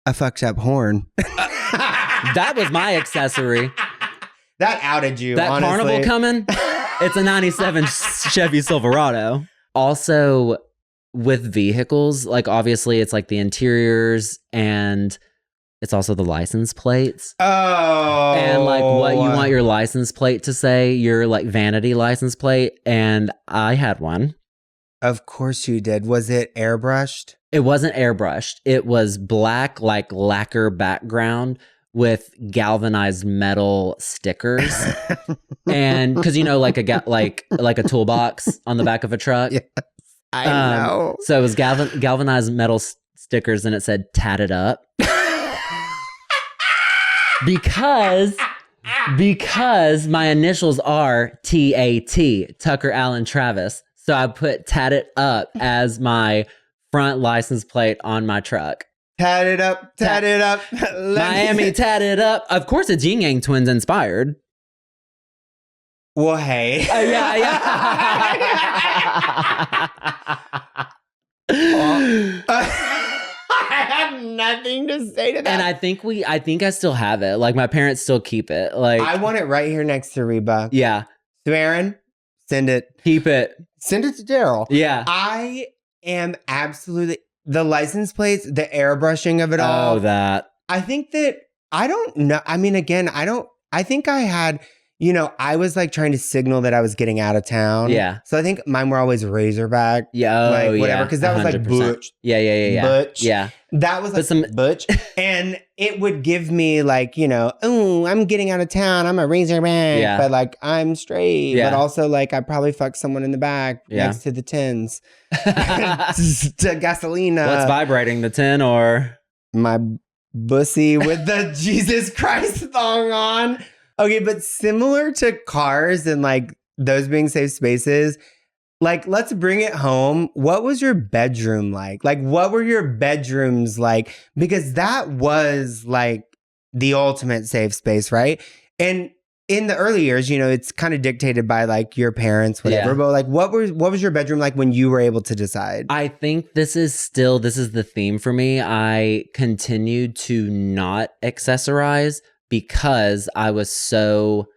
A fucked up horn. That was my accessory. That outed you, that honestly. Carnival coming? It's a 97 Chevy Silverado. Also, with vehicles, like obviously it's like the interiors and it's also the license plates. Oh. And like what you want your license plate to say, your like vanity license plate. And I had one. Of course you did. Was it airbrushed? It wasn't airbrushed. It was black, like lacquer background with galvanized metal stickers. And because you know, like a toolbox on the back of a truck. Yes, I know. So it was galvanized metal stickers, and it said "tatted up" because my initials are TAT, Tucker Allen Travis. So I put "tatted up" as my front license plate on my truck. Tatted up. Miami tatted up. Of course, it's Yin Yang Twins inspired. Well, hey. Yeah. I have nothing to say to that. And I think I still have it. Like my parents still keep it. Like I want it right here next to Reba. Yeah. So Aaron, send it. Keep it. Send it to Daryl. Yeah. I am absolutely the license plates, the airbrushing of it all. Oh, that. I think that, I don't know. I mean, again, I think I had, I was like trying to signal that I was getting out of town. Yeah. So I think mine were always Razorback. Yeah. Like whatever. Because that was like 100%. butch. Yeah. Butch. Yeah. That was like butch. And it would give me like, oh, I'm getting out of town. I'm a Razorback. Yeah. But like, I'm straight. Yeah. But also like, I probably fucked someone in the back next to the tins. To gasolina. What's vibrating, the 10 or? My bussy with the Jesus Christ thong on. Okay, but similar to cars and like those being safe spaces, like let's bring it home. What was your bedroom like? Like what were your bedrooms like? Because that was like the ultimate safe space, right? And in the early years, it's kind of dictated by like your parents, whatever. Yeah. But like what was your bedroom like when you were able to decide? I think this is the theme for me. I continued to not accessorize because I was so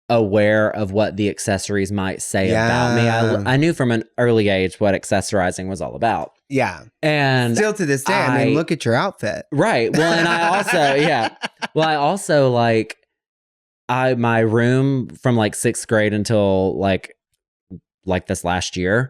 aware of what the accessories might say about me. I knew from an early age what accessorizing was all about. Yeah. And still to this day, I mean, look at your outfit. Right. Well, and I also like my room from like 6th grade until like this last year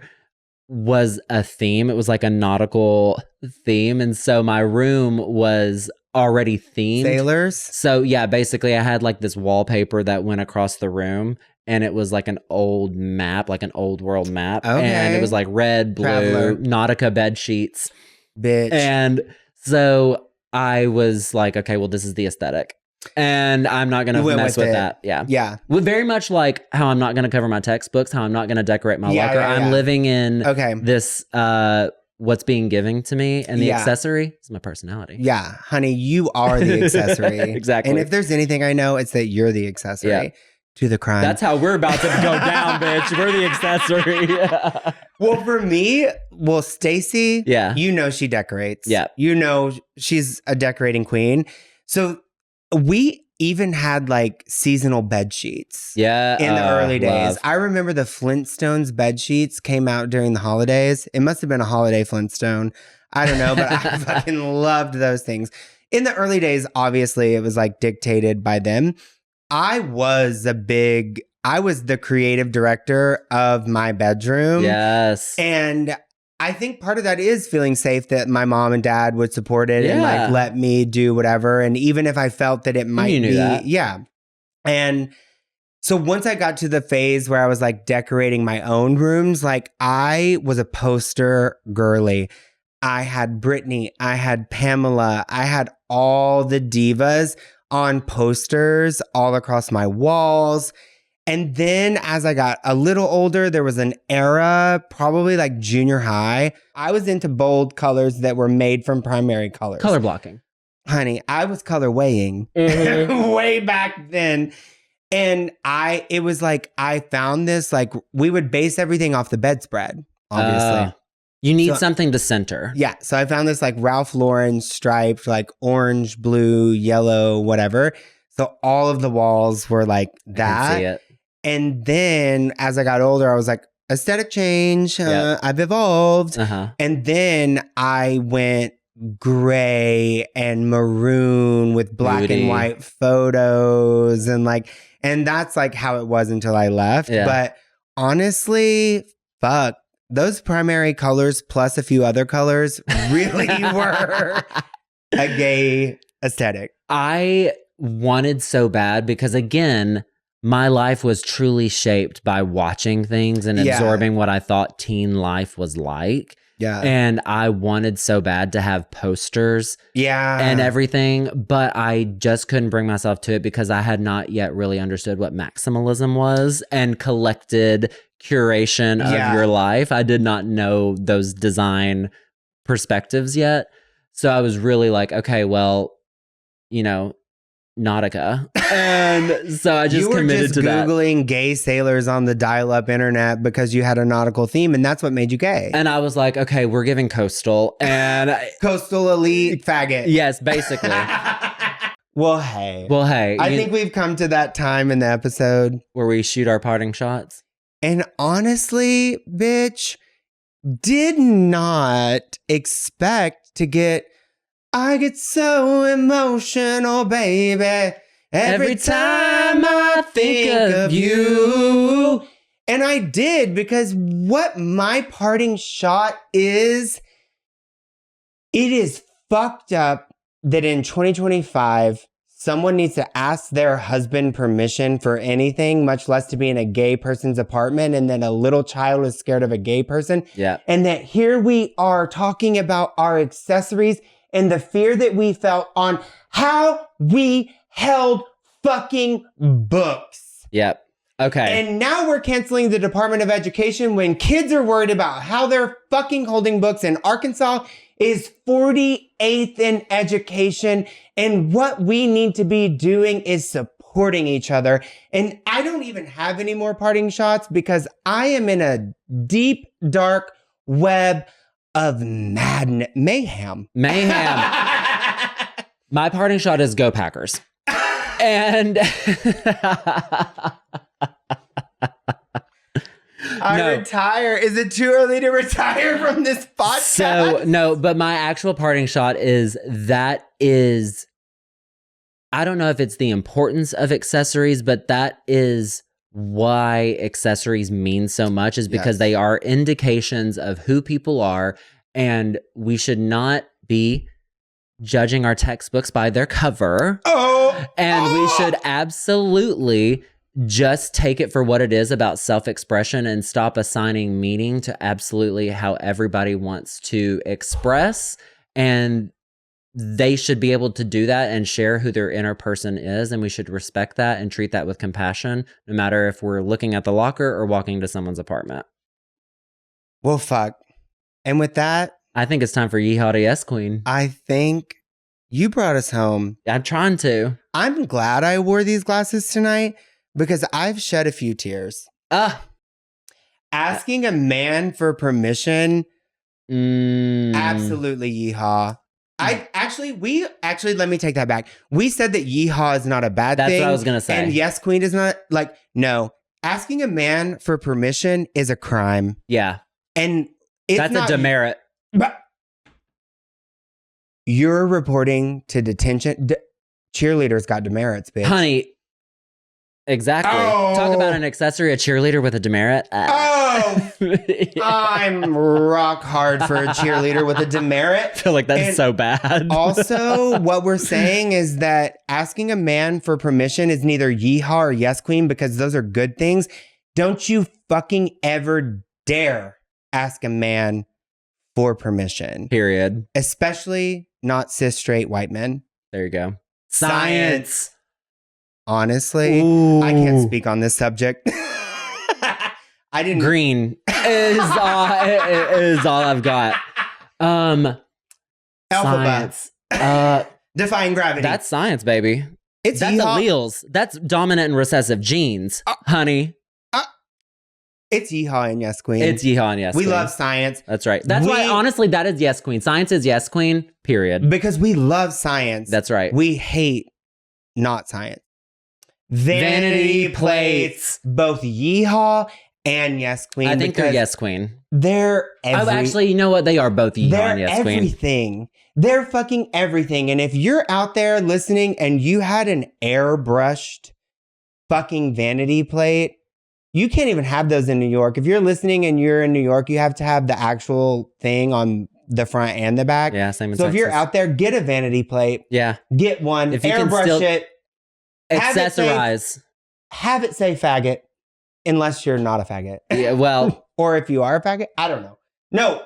was a theme. It was like a nautical theme. And so my room was already themed. Sailors? So yeah, basically I had like this wallpaper that went across the room and it was like an old map, like an old world map. Okay. And it was like red, blue, Traveler. Nautica bed sheets. Bitch. And so I was like, okay, well, this is the aesthetic. And I'm not going to mess with that. Yeah. Yeah. Well, very much like how I'm not going to cover my textbooks, how I'm not going to decorate my locker. I'm living in this, what's being given to me, and the accessory is my personality. Yeah. Honey, you are the accessory. Exactly. And if there's anything I know, it's that you're the accessory to the crime. That's how we're about to go down, bitch. We're the accessory. Well, for me, Stacy, she decorates. Yeah. She's a decorating queen. So we even had like seasonal bed sheets. Yeah. In the early days. Love. I remember the Flintstones bed sheets came out during the holidays. It must have been a holiday Flintstone. I don't know, but I fucking loved those things. In the early days, obviously, it was like dictated by them. I was the creative director of my bedroom. Yes. And I think part of that is feeling safe that my mom and dad would support it and like let me do whatever. And even if I felt that it might be, yeah. And so once I got to the phase where I was like decorating my own rooms, like I was a poster girly. I had Britney, I had Pamela, I had all the divas on posters all across my walls. And then as I got a little older, there was an era, probably like junior high. I was into bold colors that were made from primary colors. Color blocking. Honey, I was color weighing way back then. And it was like, I found this, like we would base everything off the bedspread, obviously. You need something to center. Yeah. So I found this like Ralph Lauren striped, like orange, blue, yellow, whatever. So all of the walls were like that. I can see it. And then as I got older, I was like, aesthetic change. I've evolved. And then I went gray and maroon with black and white photos. And that's like how it was until I left. Yeah. But honestly, fuck. Those primary colors plus a few other colors really were a gay aesthetic. I wanted so bad because, again, my life was truly shaped by watching things and absorbing what I thought teen life was like. Yeah. And I wanted so bad to have posters and everything, but I just couldn't bring myself to it because I had not yet really understood what maximalism was and collected curation of your life. I did not know those design perspectives yet. So I was really like, okay, well, Nautica. And so I just committed to that. You were just Googling gay sailors on the dial-up internet because you had a nautical theme and that's what made you gay. And I was like, okay, we're giving coastal and coastal elite faggot. Yes, basically. Well, hey. I think we've come to that time in the episode where we shoot our parting shots. And honestly, bitch, did not expect to get, I get so emotional, baby, every time I think of you. And I did, because what my parting shot is, it is fucked up that in 2025, someone needs to ask their husband permission for anything, much less to be in a gay person's apartment, and then a little child is scared of a gay person. Yeah. And that here we are talking about our accessories and the fear that we felt on how we held fucking books. Yep. Okay. And now we're canceling the Department of Education when kids are worried about how they're fucking holding books. And Arkansas is 48th in education. And what we need to be doing is supporting each other. And I don't even have any more parting shots because I am in a deep, dark web of mayhem. My parting shot is go Packers. And I retire. Is it too early to retire from this podcast? So, no, but my actual parting shot is I don't know if it's the importance of accessories, but that is why accessories mean so much, is because they are indications of who people are, and we should not be judging our textbooks by their cover. And we should absolutely just take it for what it is about self-expression and stop assigning meaning to absolutely how everybody wants to express. And they should be able to do that and share who their inner person is. And we should respect that and treat that with compassion, no matter if we're looking at the locker or walking to someone's apartment. Well, fuck. And with that, I think it's time for Yeehaw to Yas Queen. I think you brought us home. I'm trying to. I'm glad I wore these glasses tonight because I've shed a few tears. Asking a man for permission, absolutely yeehaw. Let me take that back. We said that yeehaw is not a bad thing. That's what I was going to say. And Yas Queen is not, no. Asking a man for permission is a crime. Yeah. And it's that's a demerit. You're reporting to detention. Cheerleaders got demerits, bitch. Honey, exactly. Talk about an accessory, a cheerleader with a demerit. I'm rock hard for a cheerleader with a demerit. I feel like that's so bad. Also, what we're saying is that asking a man for permission is neither yeehaw or Yas Queen, because those are good things. Don't you fucking ever dare ask a man for permission. Period. Especially not cis straight white men. There you go. Science. Honestly, I can't speak on this subject. I didn't. Green is all I've got. Alphabet. Defying gravity. That's science, baby. That's alleles. That's dominant and recessive genes, honey. It's yeehaw and Yas Queen. It's yeehaw and Yas Queen. We love science. That's right. That's why, honestly, that is Yas Queen. Science is Yas Queen, period. Because we love science. That's right. We hate not science. Vanity plates. Both yeehaw and Yas Queen. I think they're Yas Queen. They're actually, you know what? They are both yeehaw and Yas Queen. They're everything. They're fucking everything. And if you're out there listening and you had an airbrushed fucking vanity plate, you can't even have those in New York. If you're listening and you're in New York, you have to have the actual thing on the front and the back. Yeah, same in So Texas. if you're out there, get a vanity plate. Yeah. Get one. If you airbrush it. Accessorize. Have it say faggot. Unless you're not a faggot. Yeah, well. Or if you are a faggot. I don't know. No.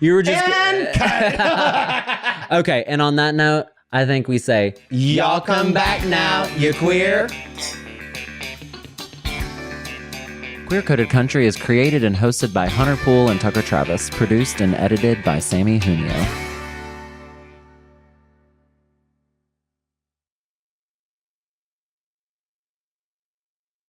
You were just. And cut. Okay, and on that note, I think we say, y'all come back now, you queer. Queer Coded Country is created and hosted by Hunter Poole and Tucker Travis, produced and edited by Sammy Junio.